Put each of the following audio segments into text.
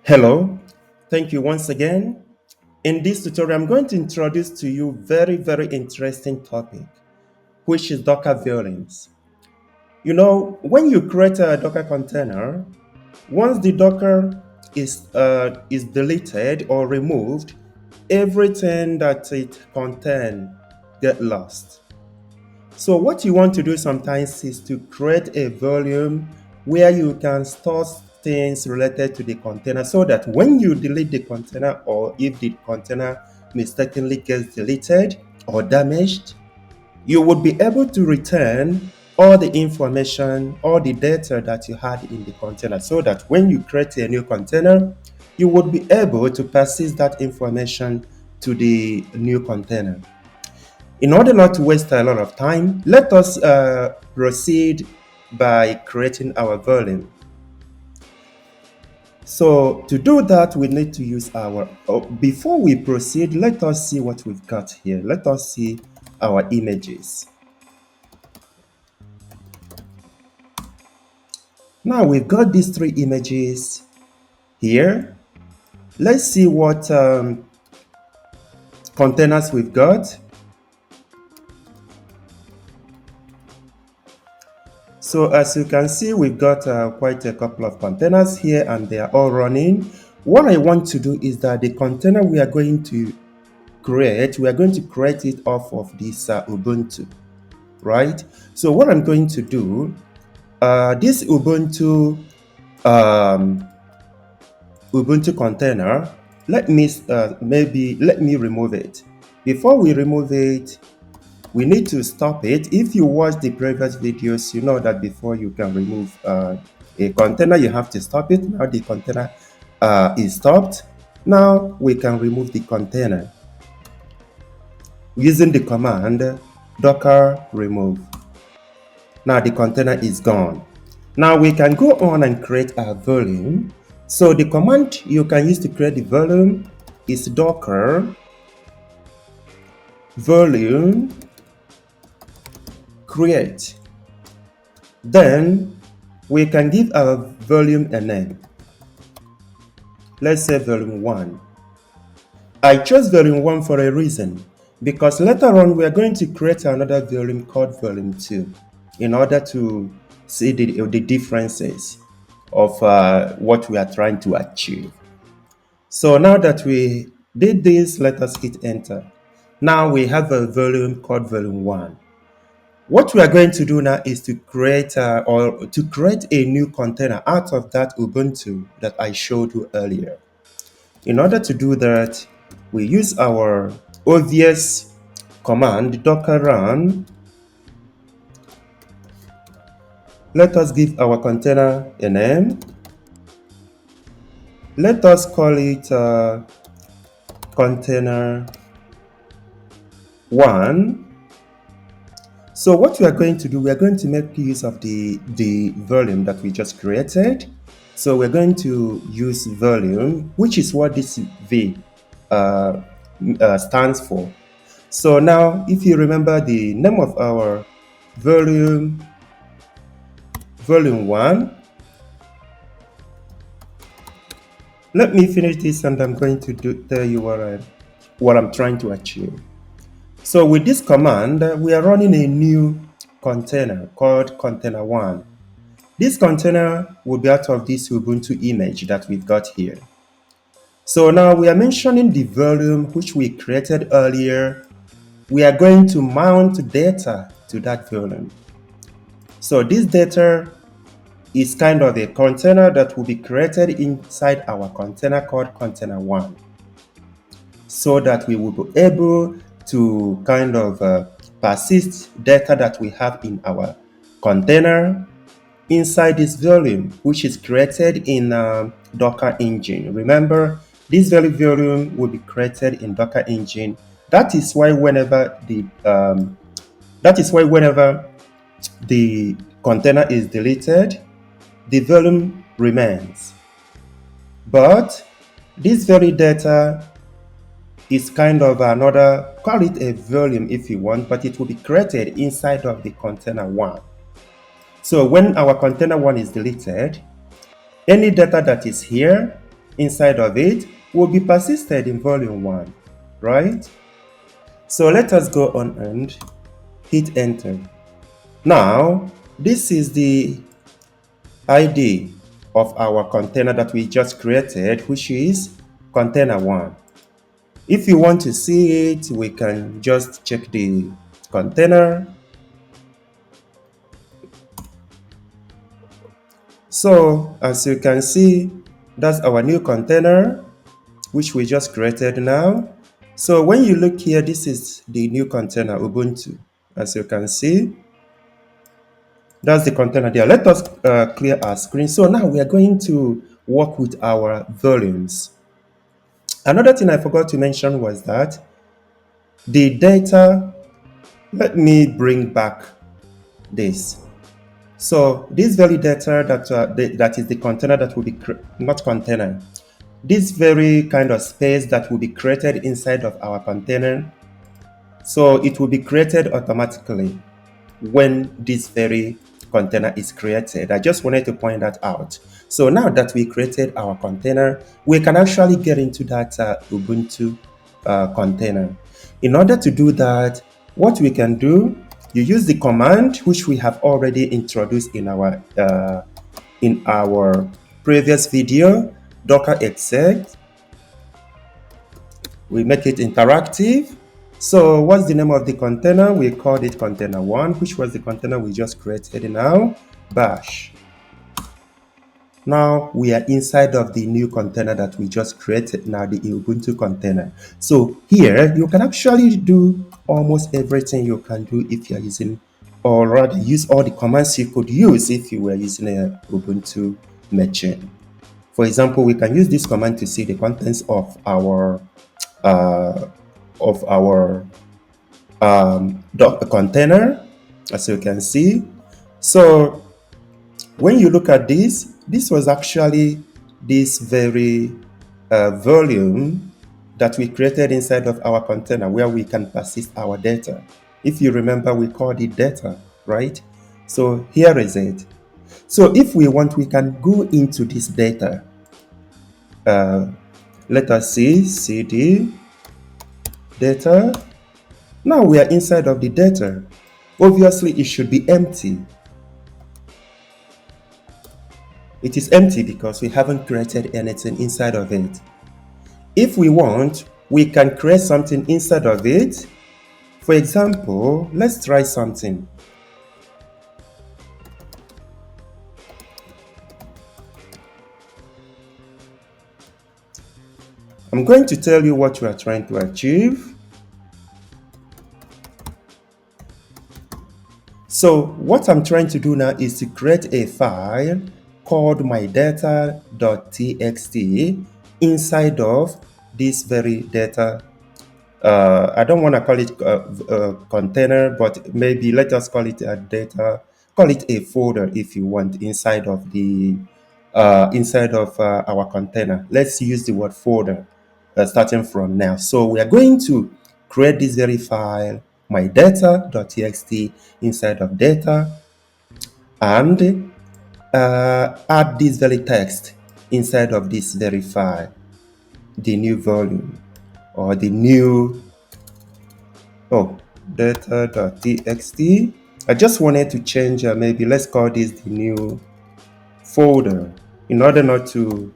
Hello, thank you once again. In this tutorial, I'm going to introduce to you very interesting topic, which is Docker volumes. When you create a Docker container, once the Docker is deleted or removed, everything that it contains get lost. So what you want to do sometimes is to create a volume where you can store things related to the container so that when you delete the container or if the container mistakenly gets deleted or damaged, you would be able to return all the information, all the data that you had in the container so that when you create a new container, you would be able to persist that information to the new container. In order not to waste a lot of time, let us proceed by creating our volume. So to do that, we need to use before we proceed, let us see what we've got here. Let us see our images. Now we've got these three images here. Let's see what containers we've got. So as you can see, we've got quite a couple of containers here and they are all running. What I want to do is that the container we are going to create it off of this Ubuntu, right? So what I'm going to do, this Ubuntu container, let me remove it. Before we remove it, we need to stop it. If you watch the previous videos, you know that before you can remove a container, you have to stop it. Now the container is stopped. Now we can remove the container using the command docker remove. Now the container is gone. Now we can go on and create a volume. So the command you can use to create the volume is docker volume create. Then we can give our volume a name. Let's say volume 1. I chose volume 1 for a reason, because later on we are going to create another volume called volume 2 in order to see the differences of what we are trying to achieve. So now that we did this, let us hit enter. Now we have a volume called volume 1. What we are going to do now is to create a new container out of that Ubuntu that I showed you earlier. In order to do that, we use our obvious command docker run. Let us give our container a name. Let us call it container 1. So what we are going to do, we are going to make use of the volume that we just created. So we're going to use volume, which is what this V stands for. So now, if you remember the name of our volume 1, let me finish this and I'm going to tell you what I'm trying to achieve. So with this command, we are running a new container called container 1. This container will be out of this Ubuntu image that we've got here. So now we are mentioning the volume which we created earlier. We are going to mount data to that volume. So this data is kind of a container that will be created inside our container called container 1, so that we will be able to kind of persist data that we have in our container inside this volume, which is created in Docker Engine. Remember, this very volume will be created in Docker Engine. That is why whenever the container is deleted, the volume remains. But this very data is kind of another, call it a volume if you want, but it will be created inside of the container 1. So when our container 1 is deleted, any data that is here inside of it will be persisted in volume 1, right? So let us go on and hit enter. Now, this is the ID of our container that we just created, which is container 1. If you want to see it, we can just check the container. So as you can see, that's our new container, which we just created now. So when you look here, this is the new container, Ubuntu. As you can see, that's the container there. Let us clear our screen. So now we are going to work with our volumes. Another thing I forgot to mention was that the data, let me bring back this. So this very data that is the container that will be, not container, this very kind of space that will be created inside of our container. So it will be created automatically when this very container is created. I just wanted to point that out. So now that we created our container, we can actually get into that Ubuntu container. In order to do that, what we can do, you use the command which we have already introduced in our previous video, docker exec. We make it interactive. So what's the name of the container? We called it container 1, which was the container we just created now, bash. Now we are inside of the new container that we just created now, the Ubuntu container. So here you can actually do almost everything you can do if you are using, or rather use all the commands you could use if you were using a Ubuntu machine. For example, we can use this command to see the contents of our container, as you can see. So when you look at this, this was actually this very volume that we created inside of our container where we can persist our data. If you remember, we called it data, right? So here is it. So if we want, we can go into this data. Let us see, cd data. Now we are inside of the data. Obviously, it should be empty. It is empty because we haven't created anything inside of it. If we want, we can create something inside of it. For example, let's try something. I'm going to tell you what we are trying to achieve. So what I'm trying to do now is to create a file called mydata.txt inside of this very data. I don't want to call it a container, but maybe let us call it a data. Call it a folder if you want inside of the our container. Let's use the word folder starting from now. So we are going to create this very file, mydata.txt, inside of data, and add this very text inside of this very file, the new volume, or the new data.txt. I just wanted to change, maybe let's call this the new folder in order not to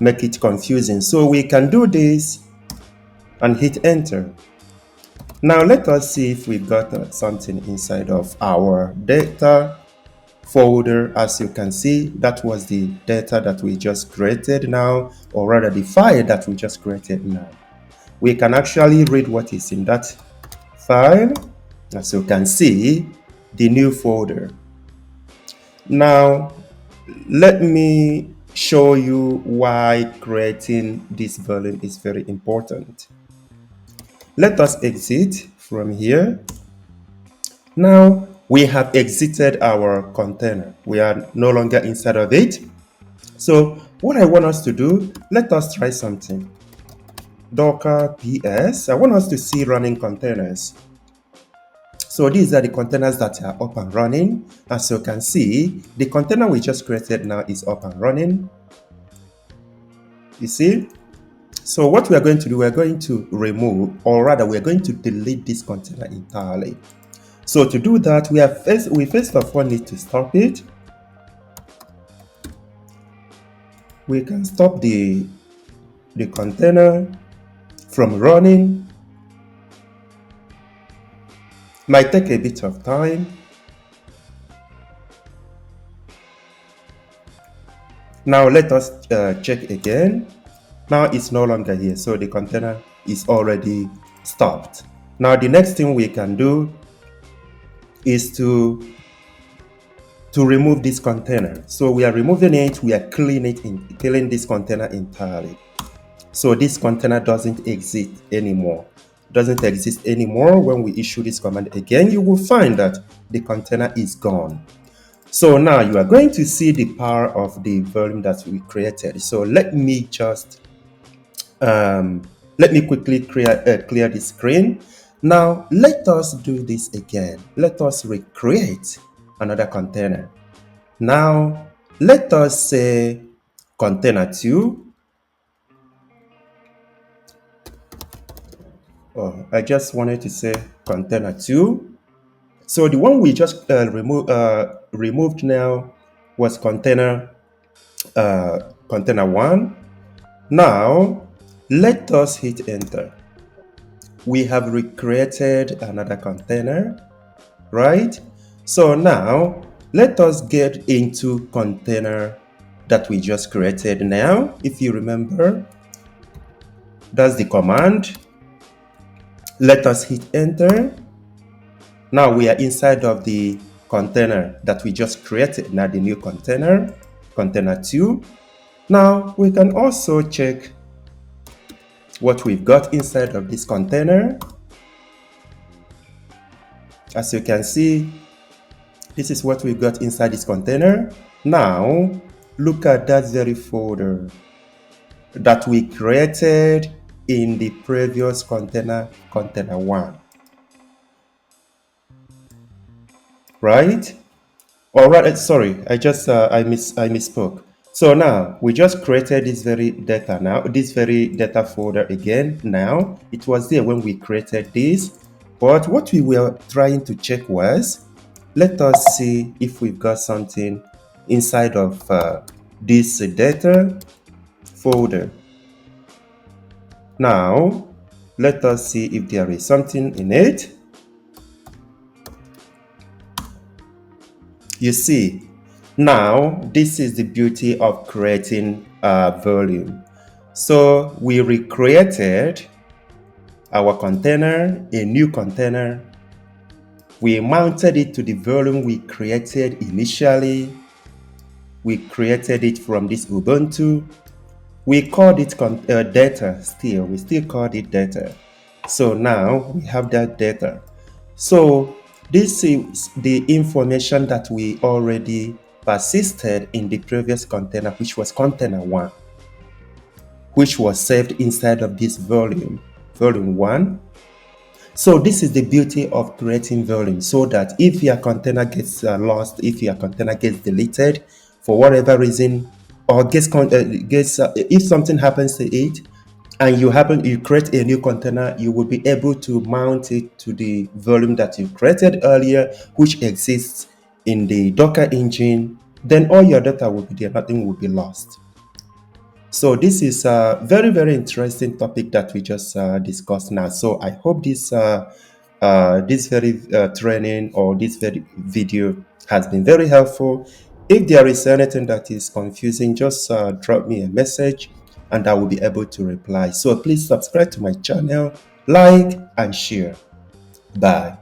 make it confusing. So we can do this and hit enter. Now let us see if we got something inside of our data folder. As you can see, that was the data that we just created now, or rather the file that we just created now. We can actually read what is in that file. As you can see, the new folder. Now let me show you why creating this volume is very important. Let us exit from here. Now we have exited our container. We are no longer inside of it. So what I want us to do, let us try something. Docker ps. I want us to see running containers. So these are the containers that are up and running. As you can see, the container we just created now is up and running. You see? So what we are going to do, we are going to remove, or rather we are going to delete this container entirely. So to do that, we first of all need to stop it. We can stop the container from running. Might take a bit of time. Now let us check again. Now it's no longer here, so the container is already stopped. Now the next thing we can do is to remove this container. So we are removing it, we are killing this container entirely. So this container doesn't exist anymore. When we issue this command again, you will find that the container is gone. So now you are going to see the power of the volume that we created. So let me just quickly clear the screen. Now let us do this again. Let us recreate another container. Now let us say container 2. Oh, I just wanted to say container 2. So the one we just removed now was container 1. Now let us hit enter. We have recreated another container, right? So now let us get into container that we just created now. If you remember, that's the command. Let us hit enter. Now we are inside of the container that we just created, now the new container, container 2. Now we can also check what we've got inside of this container. As you can see, this is what we've got inside this container. Now look at that very folder that we created in the previous container, container 1. Right? All right, sorry, I misspoke. So now we just created this very data folder again. Now it was there when we created this, but what we were trying to check was, let us see if we've got something inside of this data folder. Now let us see if there is something in it. You see, now this is the beauty of creating volume. So we recreated our container, a new container. We mounted it to the volume we created initially. We created it from this Ubuntu. We called it data still. We still called it data. So now we have that data. So this is the information that we already persisted in the previous container, which was container 1, which was saved inside of this volume 1. So this is the beauty of creating volume, so that if your container gets lost, if your container gets deleted for whatever reason, or if something happens to it, and you create a new container, you will be able to mount it to the volume that you created earlier, which exists in the Docker engine. Then all your data will be there, nothing will be lost. So this is a very, very interesting topic that we just discussed now. So I hope this very training or this very video has been very helpful. If there is anything that is confusing, just drop me a message and I will be able to reply. So please subscribe to my channel, like and share. Bye.